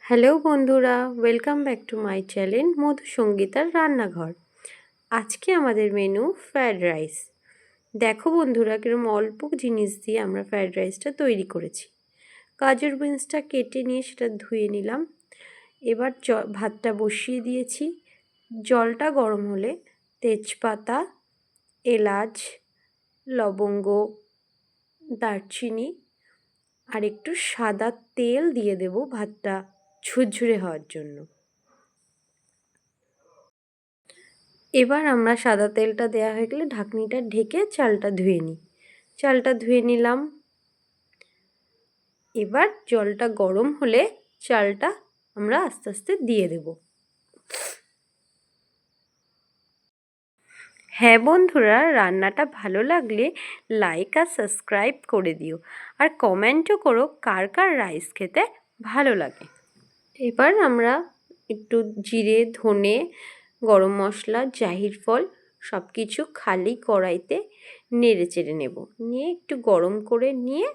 Hello বন্ধুরা, welcome back to my channel Madhu সঙ্গীতার রান্নাঘর। আজকে আমাদের মেনু ফ্রায়েড রাইস। দেখো বন্ধুরা, কিরকম অল্প জিনিস দিয়ে আমরা ফ্রায়েড রাইসটা তৈরি করেছি। গাজর বিনসটা কেটে নিয়ে সেটা ধুয়ে নিলাম। এবার ভাতটা বসিয়ে দিয়েছি। জলটা গরম হলে তেজপাতা, এলাচ, লবঙ্গ, দারচিনি আর একটু সাদা তেল দিয়ে দেব ভাতটা ঝুরঝুরে হওয়ার জন্য। এবার আমরা সাদা তেলটা দেওয়া হয়ে গেলে ঢাকনিটা ঢেকে চালটা ধুয়ে নিই। চালটা ধুয়ে নিলাম। এবার জলটা গরম হলে চালটা আমরা আস্তে আস্তে দিয়ে দেব। হ্যাঁ বন্ধুরা, রান্নাটা ভালো লাগলে লাইক আর সাবস্ক্রাইব করে দিও, আর কমেন্টও করো কার কার রাইস খেতে ভালো লাগে। এবার আমরা একটু জিরে, ধনে, গরম মশলা, জাহির ফল সব কিছু খালি কড়াইতে নেড়ে চেড়ে নেব। নিয়ে একটু গরম করে নিয়ে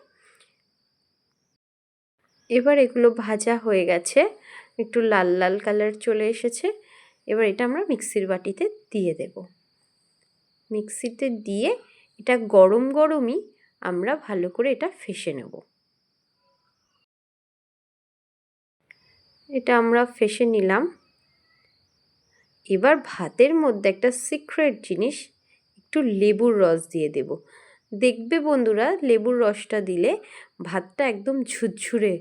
এবার এগুলো ভাজা হয়ে গেছে, একটু লাল লাল কালার চলে এসেছে। এবার এটা আমরা মিক্সির বাটিতে দিয়ে দেব। মিক্সিতে দিয়ে এটা গরম গরমই আমরা ভালো করে এটা ফেষে নেব। এটা আমরা ফেষে নিলাম। এবার ভাতের মধ্যে একটা সিক্রেট জিনিস, একটু লেবুর রস দিয়ে দেব। দেখবে বন্ধুরা, লেবুর রসটা দিলে ভাতটা একদম ঝুরঝুরে,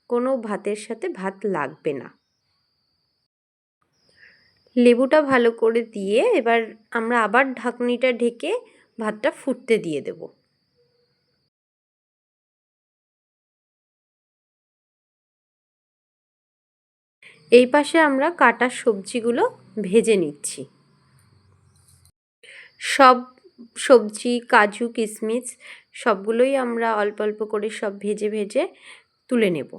কোনো ভাতের সাথে ভাত লাগবে না। লেবুটা ভালো করে দিয়ে এবার আমরা আবার ঢাকনিটা ঢেকে ভাতটা ফুটতে দিয়ে দেব। এই পাশে আমরা কাটা সবজিগুলো ভেজে নিচ্ছি। সব সবজি, কাজু, কিশমিশ সবগুলোই আমরা অল্প অল্প করে সব ভেজে ভেজে তুলে নেব।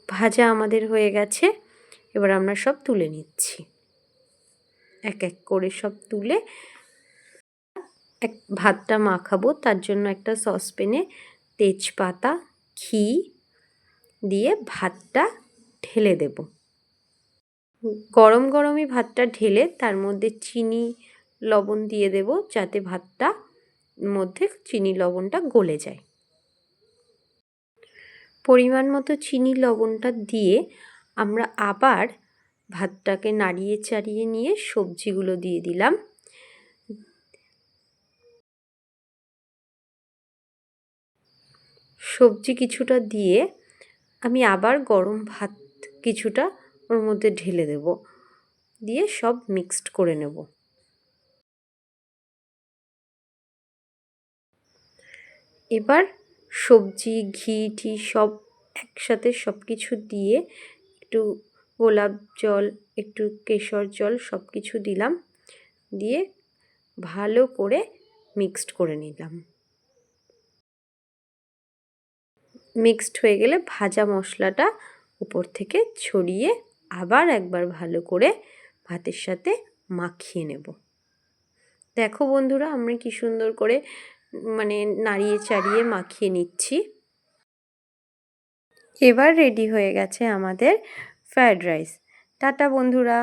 ভাজা আমাদের হয়ে গেছে। এবার আমরা সব তুলে নিচ্ছি। এক এক করে সব তুলে ভাতটা মাখাবো, তার জন্য একটা সসপ্যানে তেজপাতা, ঘি দিয়ে ভাতটা ঢেলে দেব। গরম গরমই ভাতটা ঢেলে তার মধ্যে চিনি, লবণ দিয়ে দেব, যাতে ভাতটা মধ্যে চিনি লবণটা গলে যায়। পরিমাণ মতো চিনি লবণটা দিয়ে আমরা আবার ভাতটাকে নাড়িয়ে চাড়িয়ে নিয়ে সবজিগুলো দিয়ে দিলাম। সবজি কিছুটা দিয়ে আমি আবার গরম ভাত কিছুটা ওর মধ্যে ঢেলে দেব, দিয়ে সব মিক্সড করে নেব। এবার সবজি, ঘি টি সব একসাথে সব কিছু দিয়ে একটু গোলাপ জল, একটু কেশর জল সব কিছু দিলাম, দিয়ে ভালো করে মিক্সড করে নিলাম। মিক্সড হয়ে গেলে ভাজা মশলাটা উপর থেকে ছড়িয়ে আবার একবার ভালো করে ভাতের সাথে মাখিয়ে নেব। দেখো বন্ধুরা, আমরা কি সুন্দর করে নাড়িয়ে চাড়িয়ে মাখিয়ে নিচ্ছি। এবার রেডি হয়ে গেছে আমাদের ফ্রায়েড রাইস। টাটা বন্ধুরা।